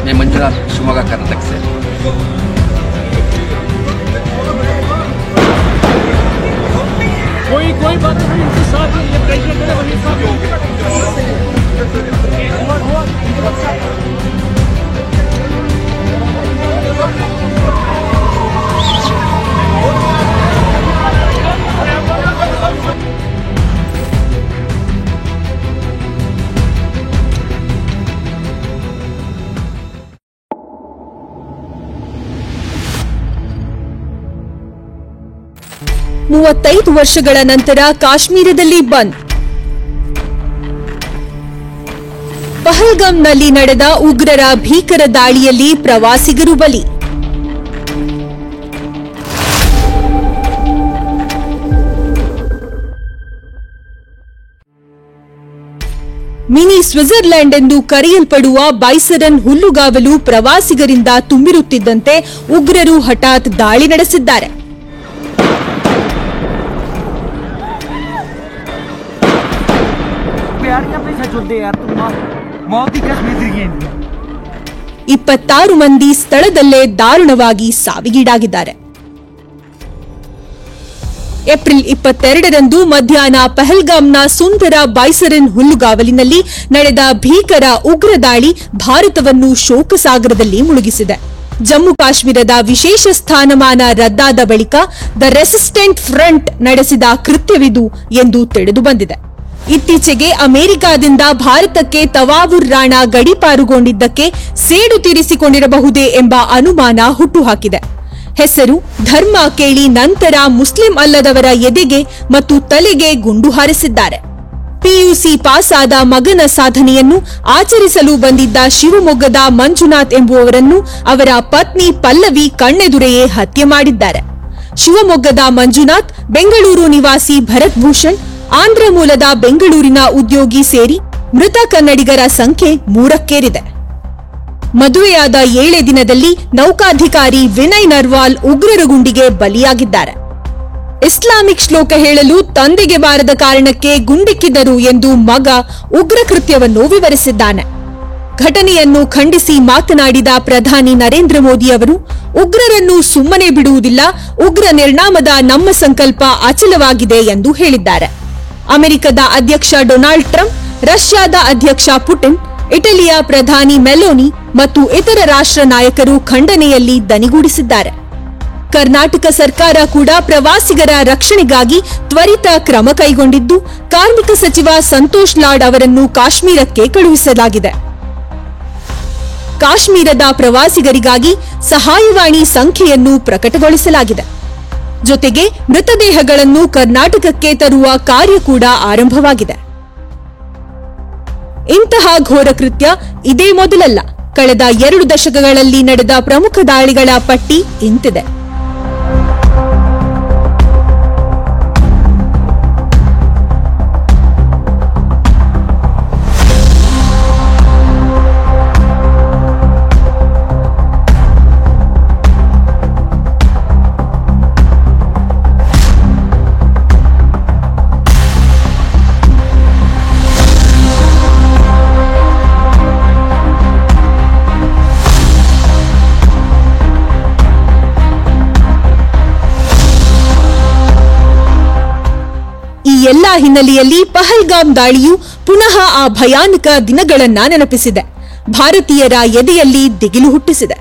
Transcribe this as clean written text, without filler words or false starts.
मैं मंजुनाथ, शिवमोगा, कर्नाटक से। कोई बात नहीं, इनके साथ ये प्रेसिडेंट है वही साथ ಮೂವತ್ತೈದು ವರ್ಷಗಳ ನಂತರ ಕಾಶ್ಮೀರದಲ್ಲಿ ಬಂದ್. ಪಹಲ್ಗಾಮ್ನಲ್ಲಿ ನಡೆದ ಉಗ್ರರ ಭೀಕರ ದಾಳಿಯಲ್ಲಿ ಪ್ರವಾಸಿಗರು ಬಲಿ. ಮಿನಿ ಸ್ವಿಟ್ಜರ್ಲೆಂಡ್ ಎಂದು ಕರೆಯಲ್ಪಡುವ ಬೈಸರನ್ ಹುಲ್ಲುಗಾವಲು ಪ್ರವಾಸಿಗರಿಂದ ತುಂಬಿರುತ್ತಿದ್ದಂತೆ ಉಗ್ರರು ಹಠಾತ್ ದಾಳಿ ನಡೆಸಿದ್ದಾರೆ. ಇಪ್ಪತ್ತಾರು ಮಂದಿ ಸ್ಥಳದಲ್ಲೇ ದಾರುಣವಾಗಿ ಸಾವಿಗೀಡಾಗಿದ್ದಾರೆ. ಏಪ್ರಿಲ್ 22ರಂದು ಮಧ್ಯಾಹ್ನ ಪಹಲ್ಗಾಮ್ನ ಸುಂದರ ಬೈಸರನ್ ಹುಲ್ಲುಗಾವಲಿನಲ್ಲಿ ನಡೆದ ಭೀಕರ ಉಗ್ರ ದಾಳಿ ಭಾರತವನ್ನು ಶೋಕಸಾಗರದಲ್ಲಿ ಮುಳುಗಿಸಿದೆ. ಜಮ್ಮು ಕಾಶ್ಮೀರದ ವಿಶೇಷ ಸ್ಥಾನಮಾನ ರದ್ದಾದ ಬಳಿಕ ದ ರೆಸಿಸ್ಟೆಂಟ್ ಫ್ರಂಟ್ ನಡೆಸಿದ ಕೃತ್ಯವಿದು ಎಂದು ತಿಳಿದುಬಂದಿದೆ. ಇತ್ತೀಚೆಗೆ ಅಮೆರಿಕಾದಿಂದ ಭಾರತಕ್ಕೆ ತವಾವುರ್ ರಾಣಾ ಗಡೀಪಾರುಗೊಂಡಿದ್ದಕ್ಕೆ ಸೇಡು ತೀರಿಸಿಕೊಂಡಿರಬಹುದೇ ಎಂಬ ಅನುಮಾನ ಹುಟ್ಟುಹಾಕಿದೆ. ಹೆಸರು, ಧರ್ಮ ಕೇಳಿ ನಂತರ ಮುಸ್ಲಿಂ ಅಲ್ಲದವರ ಎದೆಗೆ ಮತ್ತು ತಲೆಗೆ ಗುಂಡು ಹಾರಿಸಿದ್ದಾರೆ. ಪಿಯುಸಿ ಪಾಸ್ ಆದ ಮಗನ ಸಾಧನೆಯನ್ನು ಆಚರಿಸಲು ಬಂದಿದ್ದ ಶಿವಮೊಗ್ಗದ ಮಂಜುನಾಥ್ ಎಂಬುವವರನ್ನು ಅವರ ಪತ್ನಿ ಪಲ್ಲವಿ ಕಣ್ಣೆದುರೆಯೇ ಹತ್ಯೆ ಮಾಡಿದ್ದಾರೆ. ಶಿವಮೊಗ್ಗದ ಮಂಜುನಾಥ್, ಬೆಂಗಳೂರು ನಿವಾಸಿ ಭರತ್ ಭೂಷಣ್, ಆಂಧ್ರ ಮೂಲದ ಬೆಂಗಳೂರಿನ ಉದ್ಯೋಗಿ ಸೇರಿ ಮೃತ ಕನ್ನಡಿಗರ ಸಂಖ್ಯೆ 3ಕ್ಕೇರಿದೆ. ಮದುವೆಯಾದ 7 ದಿನದಲ್ಲಿ ನೌಕಾಧಿಕಾರಿ ವಿನಯ್ ನರ್ವಾಲ್ ಉಗ್ರರ ಗುಂಡಿಗೆ ಬಲಿಯಾಗಿದ್ದಾರೆ. ಇಸ್ಲಾಮಿಕ್ ಶ್ಲೋಕ ಹೇಳಲು ತಂದೆಗೆ ಬಾರದ ಕಾರಣಕ್ಕೆ ಗುಂಡಿಕ್ಕಿದ್ದರು ಎಂದು ಮಗ ಉಗ್ರ ಕೃತ್ಯವನ್ನು ವಿವರಿಸಿದ್ದಾನೆ. ಘಟನೆಯನ್ನು ಖಂಡಿಸಿ ಮಾತನಾಡಿದ ಪ್ರಧಾನಿ ನರೇಂದ್ರ ಮೋದಿ ಅವರು, ಉಗ್ರರನ್ನು ಸುಮ್ಮನೆ ಬಿಡುವುದಿಲ್ಲ, ಉಗ್ರ ನಿರ್ನಾಮದ ನಮ್ಮ ಸಂಕಲ್ಪ ಅಚಲವಾಗಿದೆ ಎಂದು ಹೇಳಿದ್ದಾರೆ. ಅಮೆರಿಕದ ಅಧ್ಯಕ್ಷ ಡೊನಾಲ್ಡ್ ಟ್ರಂಪ್, ರಷ್ಯಾದ ಅಧ್ಯಕ್ಷ ಪುಟಿನ್, ಇಟಲಿಯ ಪ್ರಧಾನಿ ಮೆಲೋನಿ ಮತ್ತು ಇತರ ರಾಷ್ಟ್ರ ನಾಯಕರು ಖಂಡನೆಯಲ್ಲಿ ದನಿಗೂಡಿಸಿದ್ದಾರೆ. ಕರ್ನಾಟಕ ಸರ್ಕಾರ ಕೂಡ ಪ್ರವಾಸಿಗರ ರಕ್ಷಣೆಗಾಗಿ ತ್ವರಿತ ಕ್ರಮ ಕೈಗೊಂಡಿದ್ದು, ಕಾರ್ಮಿಕ ಸಚಿವ ಸಂತೋಷ್ ಲಾಡ್ ಅವರನ್ನು ಕಾಶ್ಮೀರಕ್ಕೆ ಕಳುಹಿಸಲಾಗಿದೆ. ಕಾಶ್ಮೀರದ ಪ್ರವಾಸಿಗರಿಗಾಗಿ ಸಹಾಯವಾಣಿ ಸಂಖ್ಯೆಯನ್ನು ಪ್ರಕಟಗೊಳಿಸಲಾಗಿದೆ. ಜೊತೆಗೆ ಮೃತದೇಹಗಳನ್ನು ಕರ್ನಾಟಕಕ್ಕೆ ತರುವ ಕಾರ್ಯ ಕೂಡ ಆರಂಭವಾಗಿದೆ. ಇಂತಹ ಘೋರ ಕೃತ್ಯ ಇದೇ ಮೊದಲಲ್ಲ. ಕಳೆದ 2 ದಶಕಗಳಲ್ಲಿ ನಡೆದ ಪ್ರಮುಖ ದಾಳಿಗಳ ಪಟ್ಟಿ ಇಂತಿದೆ. ಎಲ್ಲಾ ಹಿನ್ನೆಲೆಯಲ್ಲಿ ಪಹಲ್ಗಾಮ್ ದಾಳಿಯು ಪುನಃ ಆ ಭಯಾನಕ ದಿನಗಳನ್ನ ನೆನಪಿಸಿದೆ. ಭಾರತೀಯರ ಎದೆಯಲ್ಲಿ ದಿಗಿಲು ಹುಟ್ಟಿಸಿದೆ.